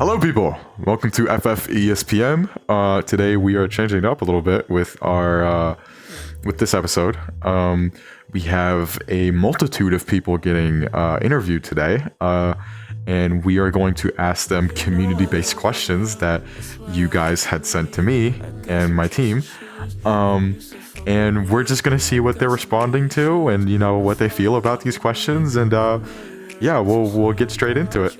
Hello, people. Welcome to FFESPN. Today we are changing it up a little bit with our with this episode. We have a multitude of people getting interviewed today, and we are going to ask them community-based questions that you guys had sent to me and my team. And we're just gonna see what they're responding to, and what they feel about these questions, and we'll get straight into it.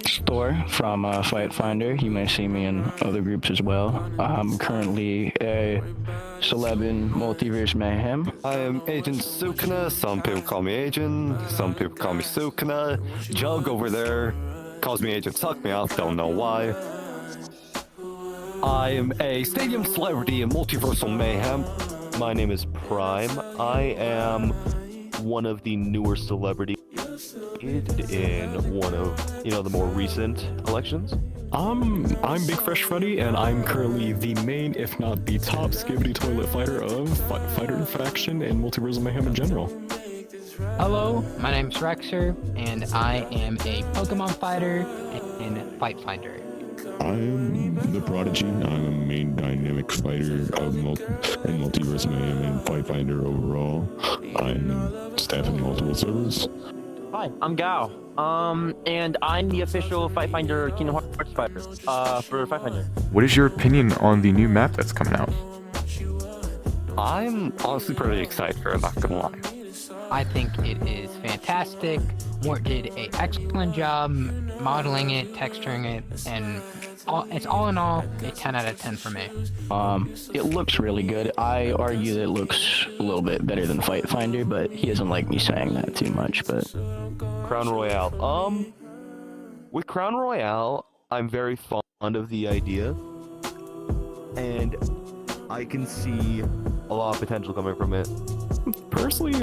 Store from Fight Finder. You may see me in other groups as well. I'm currently a celeb in Multiverse Mayhem. I am Agent Sukuna. Some people call me Agent. Some people call me Sukuna. Jug over there calls me Agent Suck Me Off. Don't know why. I am a stadium celebrity in Multiversal Mayhem. My name is Prime. I am one of the newer celebrities in one of the more recent elections. I'm Big Fresh Freddy, and I'm currently the main, if not the top, skibbity toilet fighter of Fighter faction and Multiversal Mayhem in general. Hello, my name's Rexer, and I am a Pokemon fighter in Fight Finder. I'm the Prodigy. I'm a main dynamic fighter of Multiverse Mayhem and Fight Finder overall. I'm staffing multiple servers. Hi, I'm Gao. And I'm the official Fight Finder Kingdom Hearts fighter for Fight Finder. What is your opinion on the new map that's coming out? I'm honestly pretty excited for it, not gonna lie. I think it is fantastic. Mort did an excellent job modeling it, texturing it, and it's all in all a 10 out of 10 for me. It looks really good. I argue that it looks a little bit better than Fight Finder, but he doesn't like me saying that too much. But Crown Royale. With Crown Royale, I'm very fond of the idea, and I can see a lot of potential coming from it. Personally,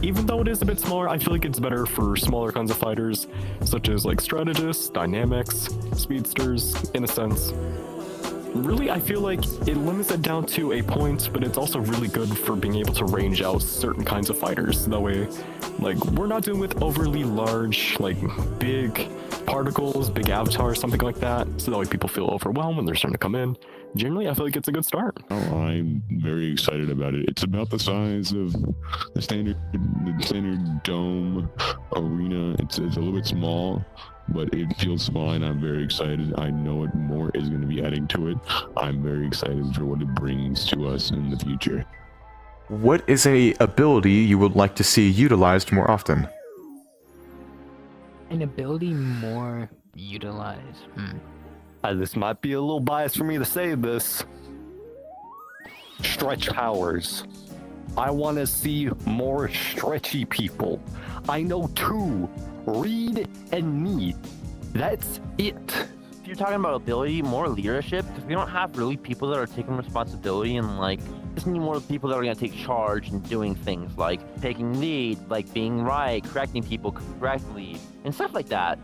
even though it is a bit smaller, I feel like it's better for smaller kinds of fighters, such as strategists, dynamics, speedsters, in a sense. Really, I feel like it limits it down to a point, but it's also really good for being able to range out certain kinds of fighters. That way, we're not dealing with overly large, big particles, big avatars, something like that, so that way people feel overwhelmed when they're starting to come in. Generally, I feel like it's a good start. Oh, I'm very excited about it. It's about the size of the standard dome arena. It's a little bit small, but it feels fine. I'm very excited. I know what more is going to be adding to it. I'm very excited for what it brings to us in the future. What is a ability you would like to see utilized more often? An ability more utilized. This might be a little biased for me to say this. Stretch powers. I want to see more stretchy people. I know two. Reed and me. That's it. If you're talking about ability, more leadership, because we don't have really people that are taking responsibility and just need more people that are going to take charge and doing things like taking lead, being right, correcting people correctly, and stuff like that.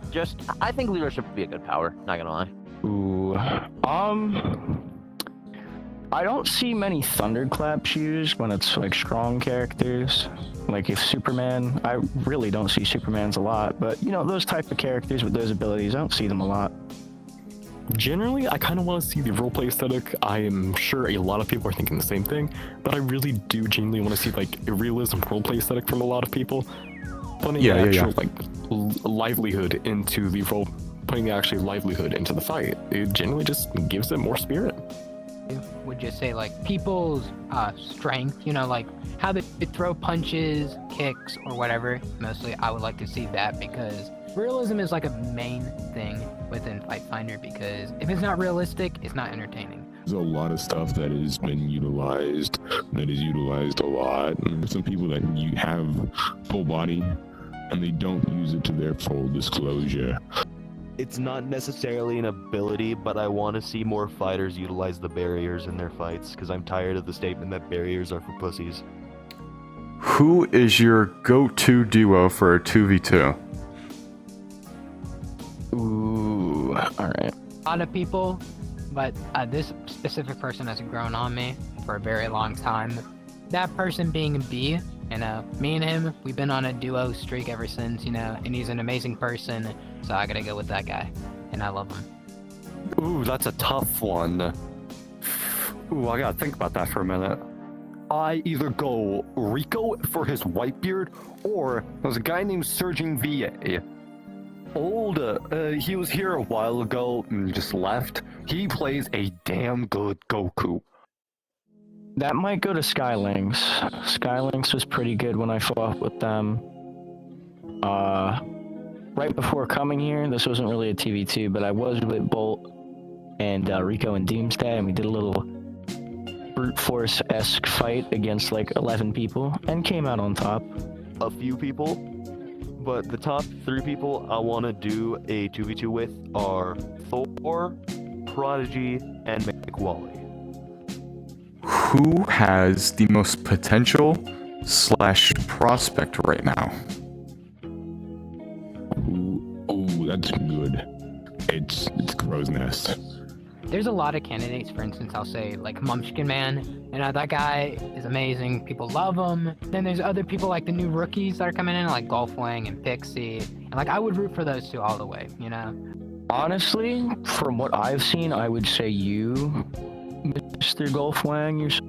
I think leadership would be a good power, not gonna lie. ooh, I don't see many thunderclaps used when it's strong characters. If Superman, I really don't see Supermans a lot, but those type of characters with those abilities, I don't see them a lot. Generally, I kind of want to see the roleplay aesthetic. I am sure a lot of people are thinking the same thing, but I really do genuinely want to see a realism roleplay aesthetic from a lot of people. Putting actual livelihood into the role, putting actually livelihood into the fight. It generally just gives it more spirit. Would just say people's strength, how they throw punches, kicks, or whatever. Mostly, I would like to see that because realism is a main thing within Fight Finder, because if it's not realistic, it's not entertaining. There's a lot of stuff that has been utilized, that is utilized a lot. And there's some people that you have full body and they don't use it to their full disclosure. It's not necessarily an ability, but I want to see more fighters utilize the barriers in their fights, because I'm tired of the statement that barriers are for pussies. Who is your go-to duo for a 2v2? Ooh, alright. A lot of people, but this specific person has grown on me for a very long time. That person being B, and me and him, we've been on a duo streak ever since, and he's an amazing person, so I gotta go with that guy. and I love him. Ooh, that's a tough one. Ooh, I gotta think about that for a minute. I either go Rico for his white beard, or there's a guy named Surgeon VA. He was here a while ago and just left. He plays a damn good Goku. That might go to Skylinks. Skylinks was pretty good when I fought with them. Right before coming here, this wasn't really a TV2, but I was with Bolt and Rico and Doomsday, and we did a little brute force-esque fight against like 11 people, and came out on top. A few people, but the top 3 people I want to do a 2v2 with are Thor, Prodigy, and McWally. Who has the most potential / prospect right now? Ooh, that's good. It's Crow's Nest. There's a lot of candidates. For instance, I'll say like Munchkin Man. You know, that guy is amazing. People love him. Then there's other people like the new rookies that are coming in, like Golfwang and Pixie. And like I would root for those two all the way, you know? Honestly, from what I've seen, I would say you, Mr. Golfwang.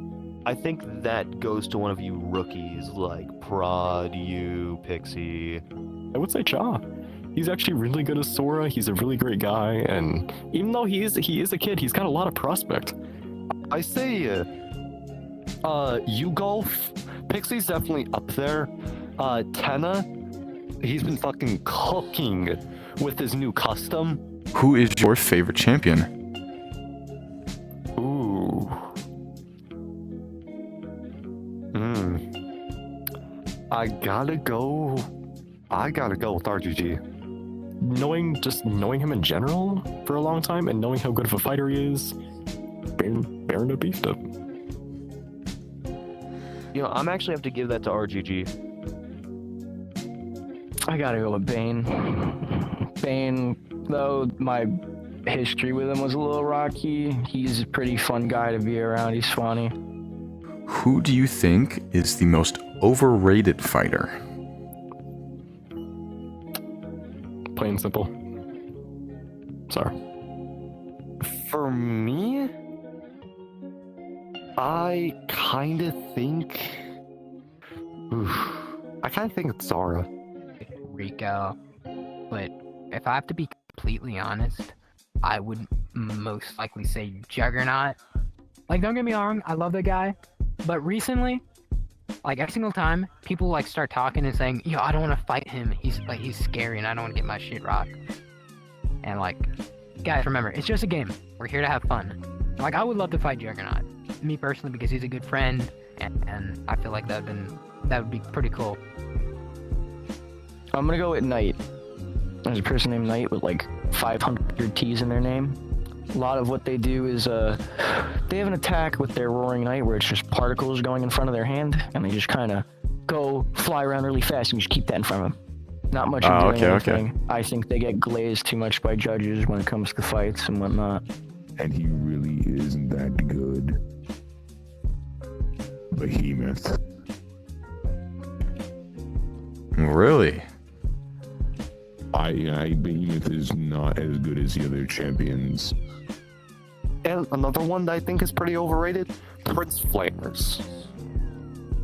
I think that goes to one of you rookies like Prod, you, Pixie. I would say Cha. He's actually really good as Sora. He's a really great guy, and even though he is a kid, he's got a lot of prospect. I say, you Golf. Pixie's definitely up there. Tenna, he's been fucking cooking with his new custom. Who is your favorite champion? Ooh. I gotta go with RGG. Knowing him in general for a long time and knowing how good of a fighter he is, Baron to beefed up. You know, I'm actually have to give that to RGG. I gotta go with Bane. Bane, though my history with him was a little rocky, he's a pretty fun guy to be around. He's funny. Who do you think is the most overrated fighter? Plain and simple. Sorry. For me, I kind of think it's Zara. Rico. But if I have to be completely honest, I would most likely say Juggernaut. Like, don't get me wrong, I love the guy, but recently, like every single time, people like start talking and saying, "Yo, I don't want to fight him. He's scary, and I don't want to get my shit rocked." And like, guys, remember, it's just a game. We're here to have fun. Like, I would love to fight Juggernaut, me personally, because he's a good friend, and I feel like that would be pretty cool. I'm gonna go with Knight. There's a person named Knight with like 500 T's in their name. A lot of what they do is they have an attack with their Roaring Knight where it's just particles going in front of their hand, and they just kind of fly around really fast and just keep that in front of them. Not much of doing anything. Okay. I think they get glazed too much by judges when it comes to fights and whatnot. And he really isn't that good. Behemoth. Really? Behemoth is not as good as the other champions. And another one that I think is pretty overrated, Prince Flamers.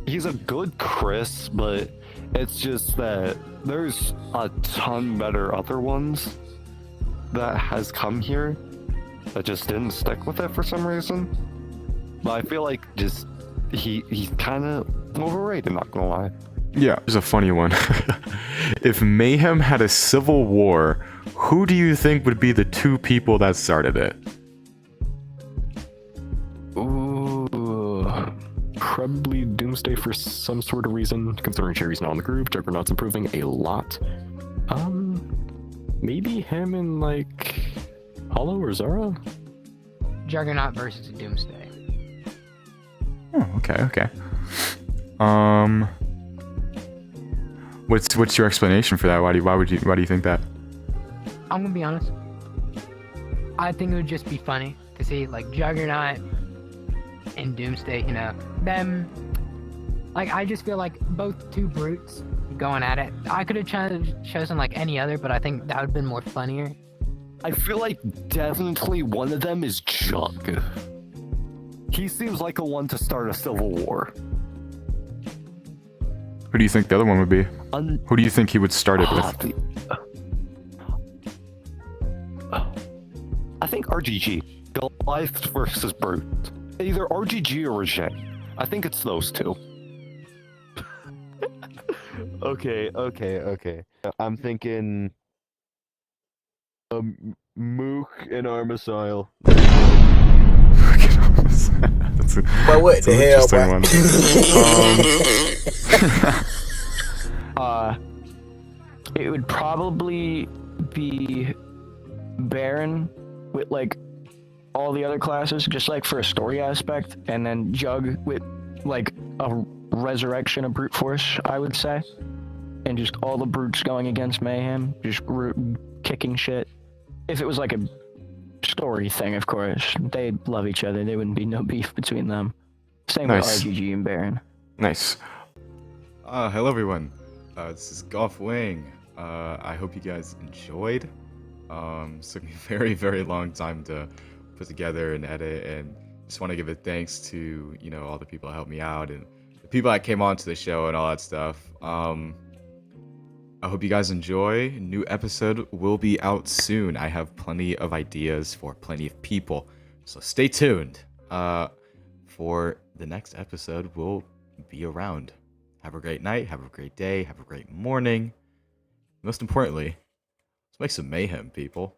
He's a good Chris, but it's just that there's a ton better other ones that has come here that just didn't stick with it for some reason. But I feel like just he's kind of overrated, not gonna lie. Yeah, there's a funny one. If Mayhem had a civil war, who do you think would be the 2 people that started it? Ooh, probably Doomsday for some sort of reason, considering Cherry's not on the group, Juggernaut's improving a lot. Maybe him and like Hollow or Zara? Juggernaut versus Doomsday. Oh, okay. What's your explanation for that? Why do you think that? I'm gonna be honest. I think it would just be funny to see like Juggernaut and Doomsday, you know, them. Like, I just feel like both two brutes going at it. I could have chosen like any other, but I think that would have been more funnier. I feel like definitely one of them is Jug. He seems like a one to start a civil war. Who do you think the other one would be? Who do you think he would start it with? I think RGG. Goliath versus Brute. Either RGG or Reject. I think it's those two. Okay. I'm thinking Mook and Armisile. That's a, But what that's the an hell, interesting one. It would probably be Baron with like all the other classes, just like for a story aspect, and then Jug with like a resurrection of brute force, I would say, and just all the brutes going against Mayhem, just kicking shit. If it was like a story thing, of course, they'd love each other. There wouldn't be no beef between them. Same Nice. with RGG and Baron. Nice. Hello everyone. This is Golf Wing. I hope you guys enjoyed. It took me a very, very long time to put together and edit, and just want to give a thanks to all the people that helped me out and the people that came on to the show and all that stuff. I hope you guys enjoy. New episode will be out soon. I have plenty of ideas for plenty of people, so stay tuned. For the next episode, we'll be around. Have a great night, have a great day, have a great morning. Most importantly, let's make some mayhem, people.